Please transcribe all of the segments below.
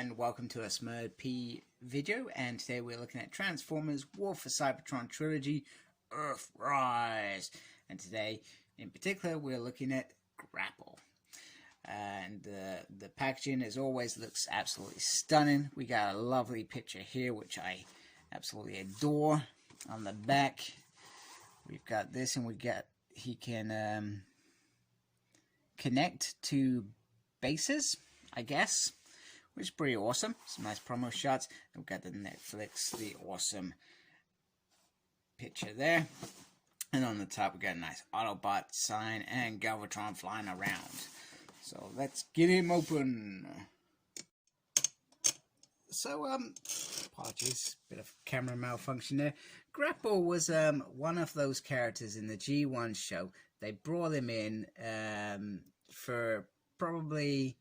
and welcome to a Smurd video, and today we're looking at Transformers War for Cybertron Trilogy Earthrise, and today in particular we're looking at Grapple. And the packaging, as always, looks absolutely stunning. We got a lovely picture here which I absolutely adore. On the back we've got this, and he can connect to bases, I guess, which is pretty awesome. Some nice promo shots. We've got the Netflix, the awesome picture there. And on the top, we got a nice Autobot sign and Galvatron flying around. So let's get him open. So, apologies, bit of camera malfunction there. Grapple was one of those characters in the G1 show. They brought him in for probably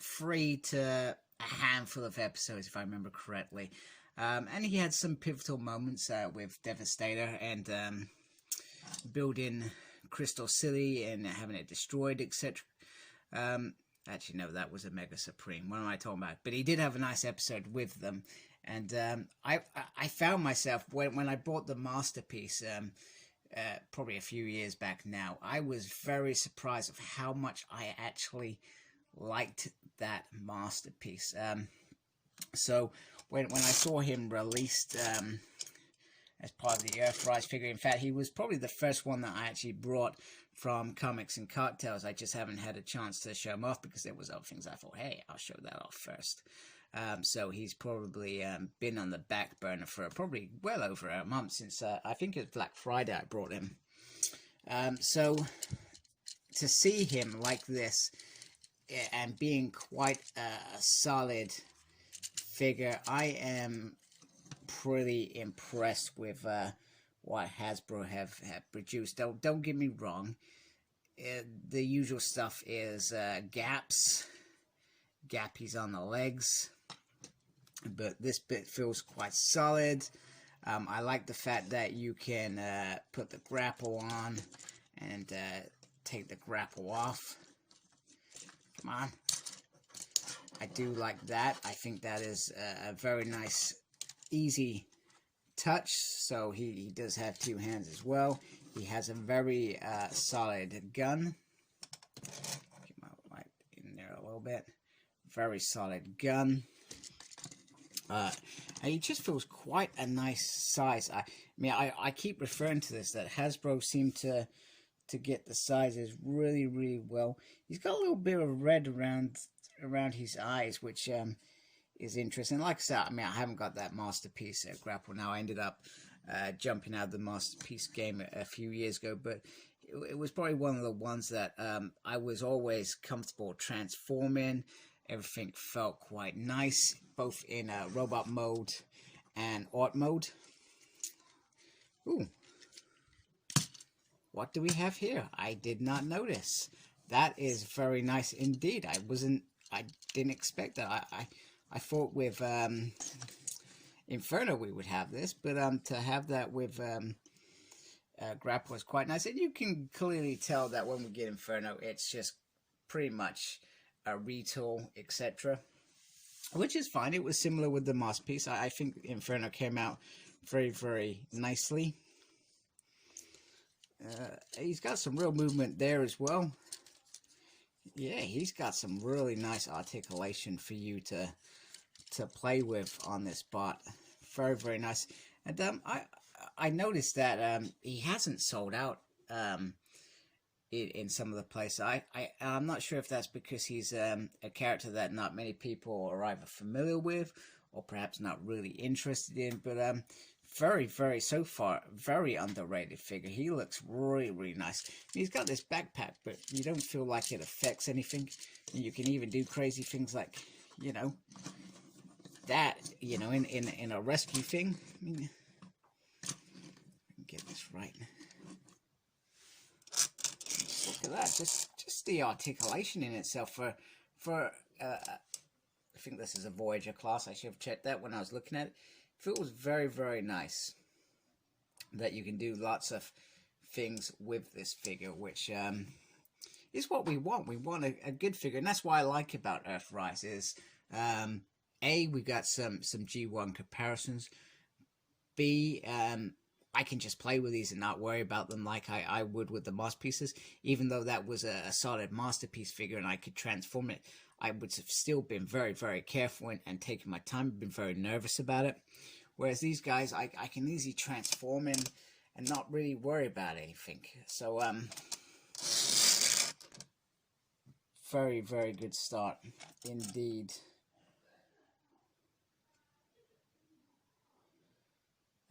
3 to a handful of episodes, if I remember correctly. And he had some pivotal moments with Devastator and building Crystal City and having it destroyed, etc. Actually, no, that was a Mega Supreme. What am I talking about? But he did have a nice episode with them. And I found myself, when I bought the Masterpiece, probably a few years back now, I was very surprised of how much I actually liked that Masterpiece. So when I saw him released as part of the Earthrise figure, in fact, he was probably the first one that I actually brought from Comics and Cocktails. I just haven't had a chance to show him off because there was other things I thought, hey, I'll show that off first. So he's probably been on the back burner for probably well over a month since I think it was Black Friday I brought him. So to see him like this and being quite a solid figure, I am pretty impressed with what Hasbro have produced. Don't get me wrong, the usual stuff is gaps, gappies on the legs, but this bit feels quite solid. I like the fact that you can put the grapple on and take the grapple off. Come on. I do like that. I think that is a very nice, easy touch. So he does have 2 hands as well. He has a very solid gun. Get my light in there a little bit. Very solid gun. And he just feels quite a nice size. I mean, I keep referring to this, that Hasbro seem to get the sizes really, really well. He's got a little bit of red around his eyes, which is interesting. Like I said, I mean, I haven't got that Masterpiece Grapple now. I ended up jumping out of the Masterpiece game a few years ago, but it was probably one of the ones that I was always comfortable transforming. Everything felt quite nice, both in robot mode and art mode. Ooh. What do we have here? I did not notice. That is very nice indeed. I didn't expect that. I thought with Inferno we would have this, but to have that with Grapple was quite nice. And you can clearly tell that when we get Inferno, it's just pretty much a retool, etc. Which is fine. It was similar with the Masterpiece. I think Inferno came out very, very nicely. He's got some real movement there as well. Yeah, he's got some really nice articulation for you to play with on this bot. Very, very nice. And I noticed that he hasn't sold out in some of the places. I'm not sure if that's because he's a character that not many people are either familiar with or perhaps not really interested in, but very, very, so far, very underrated figure. He looks really, really nice. He's got this backpack, but you don't feel like it affects anything. And you can even do crazy things like, you know, that, you know, in a rescue thing. I mean, get this right. Just look at that. Just the articulation in itself for I think this is a Voyager class. I should have checked that when I was looking at it. Feels very, very nice that you can do lots of things with this figure, which is what we want. We want a good figure, and that's what I like about Earthrise is A, we got some G1 comparisons. B, I can just play with these and not worry about them like I would with the Moss pieces. Even though that was a solid masterpiece figure and I could transform it, I would have still been very, very careful and taken my time, been very nervous about it. Whereas these guys, I can easily transform and not really worry about anything. So, very, very good start indeed.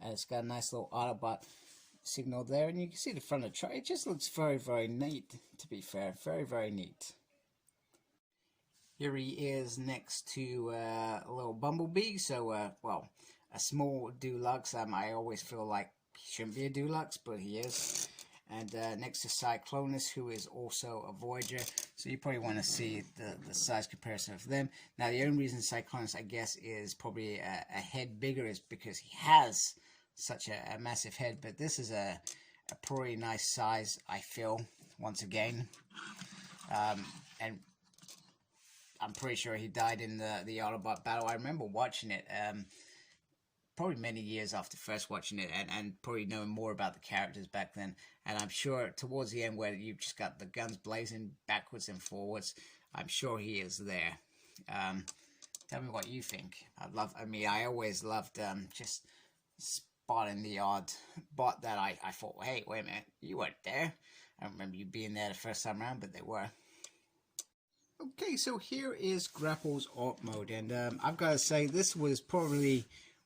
And it's got a nice little Autobot signal there, and you can see the front of the truck. It just looks very, very neat, to be fair. Very, very neat. Here he is next to a little Bumblebee. So, well, a small Deluxe. I always feel like he shouldn't be a Deluxe, but he is. And next to Cyclonus, who is also a Voyager. So you probably want to see the size comparison of them. Now, the only reason Cyclonus, I guess, is probably a head bigger is because he has such a massive head. But this is a pretty nice size, I feel, once again. And I'm pretty sure he died in the Autobot battle. I remember watching it probably many years after first watching it, and probably knowing more about the characters back then. And I'm sure towards the end where you've just got the guns blazing backwards and forwards, I'm sure he is there. Tell me what you think. I always loved just spotting the odd bot that I thought, hey, wait a minute, you weren't there. I don't remember you being there the first time around, but they were. Okay, so here is Grapple's Alt Mode, and I've got to say, this was probably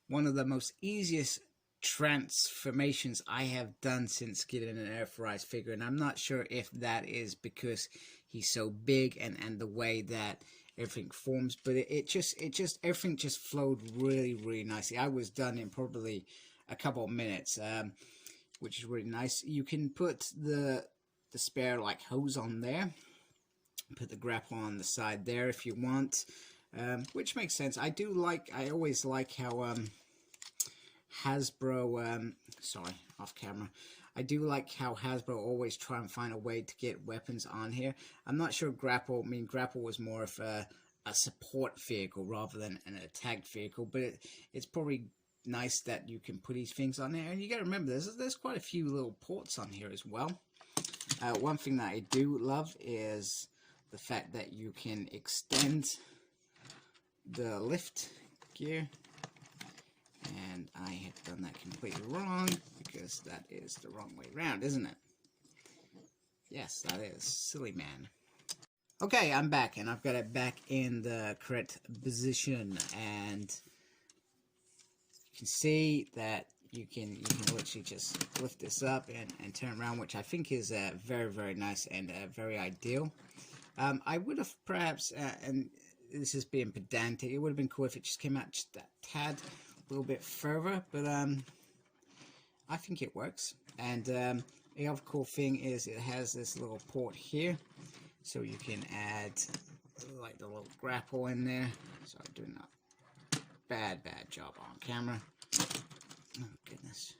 one of the most easiest transformations I have done since getting an Earthrise figure, and I'm not sure if that is because he's so big and the way that everything forms, but everything just flowed really, really nicely. I was done in probably a couple of minutes, which is really nice. You can put the spare like hose on there. Put the grapple on the side there if you want, which makes sense. I always like how Hasbro, sorry, off camera. I do like how Hasbro always try and find a way to get weapons on here. I'm not sure Grapple was more of a support vehicle rather than an attack vehicle, but it's probably nice that you can put these things on there. And you got to remember, there's quite a few little ports on here as well. One thing that I do love is the fact that you can extend the lift gear, and I have done that completely wrong because that is the wrong way around, isn't it? Yes, that is. Silly man. Okay, I'm back, and I've got it back in the correct position, and you can see that you can literally just lift this up and turn around, which I think is very, very nice and very ideal. I would have perhaps, and this is being pedantic, it would have been cool if it just came out just that tad, a little bit further, but I think it works. And the other cool thing is it has this little port here, so you can add like the little grapple in there. Sorry, doing a bad job on camera. Oh goodness.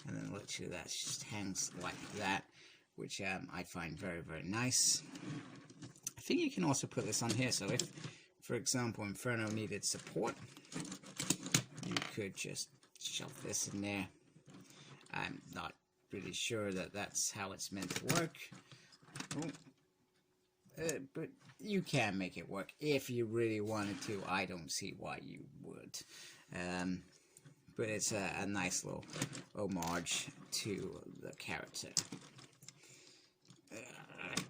And then literally that just hangs like that, which I find very, very nice. I think you can also put this on here, so if, for example, Inferno needed support, you could just shove this in there. I'm not really sure that that's how it's meant to work. But you can make it work if you really wanted to. I don't see why you would. But it's a nice little homage to the character.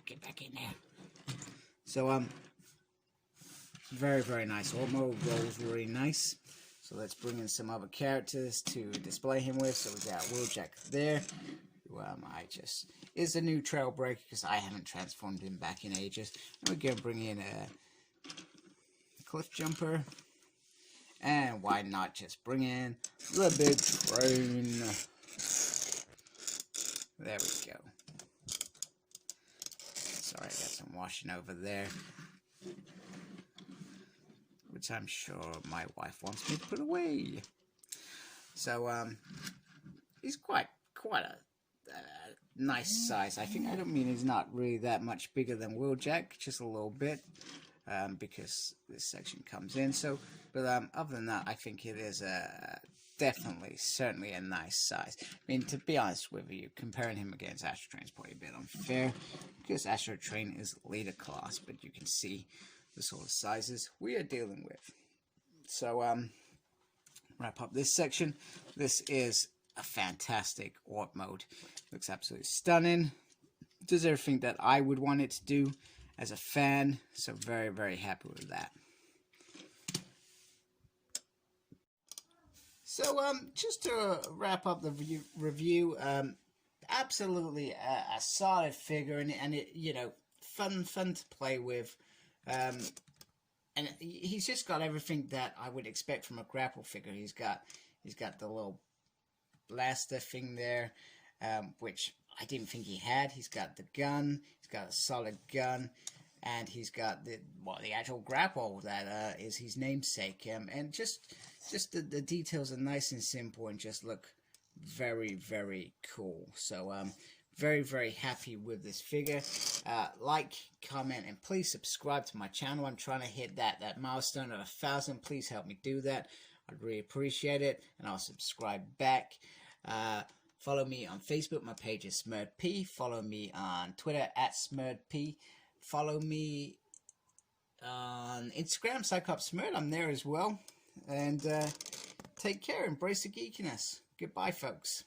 Get back in there. So, very, very nice. Ormo rolls really nice. So let's bring in some other characters to display him with. So we got Wheeljack there, who is a new Trailbreaker because I haven't transformed him back in ages. And we're going to bring in a Cliff Jumper. And why not just bring in the big train? There we go. Sorry, I got some washing over there, which I'm sure my wife wants me to put away. So, he's quite a nice size. I don't mean he's not really that much bigger than Wheeljack, just a little bit. because this section comes in. So, but other than that, I think it is definitely, certainly a nice size. I mean, to be honest with you, comparing him against Astro Train is probably a bit unfair, because Astro Train is leader class, but you can see the sort of sizes we are dealing with. So, wrap up this section. This is a fantastic Orc mode. Looks absolutely stunning. Does everything that I would want it to do as a fan. So very, very happy with that. So just to wrap up the review, absolutely a solid figure, and it, you know, fun to play with. And he's just got everything that I would expect from a Grapple figure. He's got the little blaster thing there, which I didn't think he had. He's got the gun. He's got a solid gun, and he's got the actual Grapple that is his namesake. And just the details are nice and simple and just look very, very cool. So very, very happy with this figure. Like, comment, and please subscribe to my channel. I'm trying to hit that milestone of 1,000. Please help me do that. I'd really appreciate it, and I'll subscribe back. Follow me on Facebook. My page is SmurredP. Follow me on Twitter @SmurredP. Follow me on Instagram, Cyclops Smurred. I'm there as well. And take care. Embrace the geekiness. Goodbye, folks.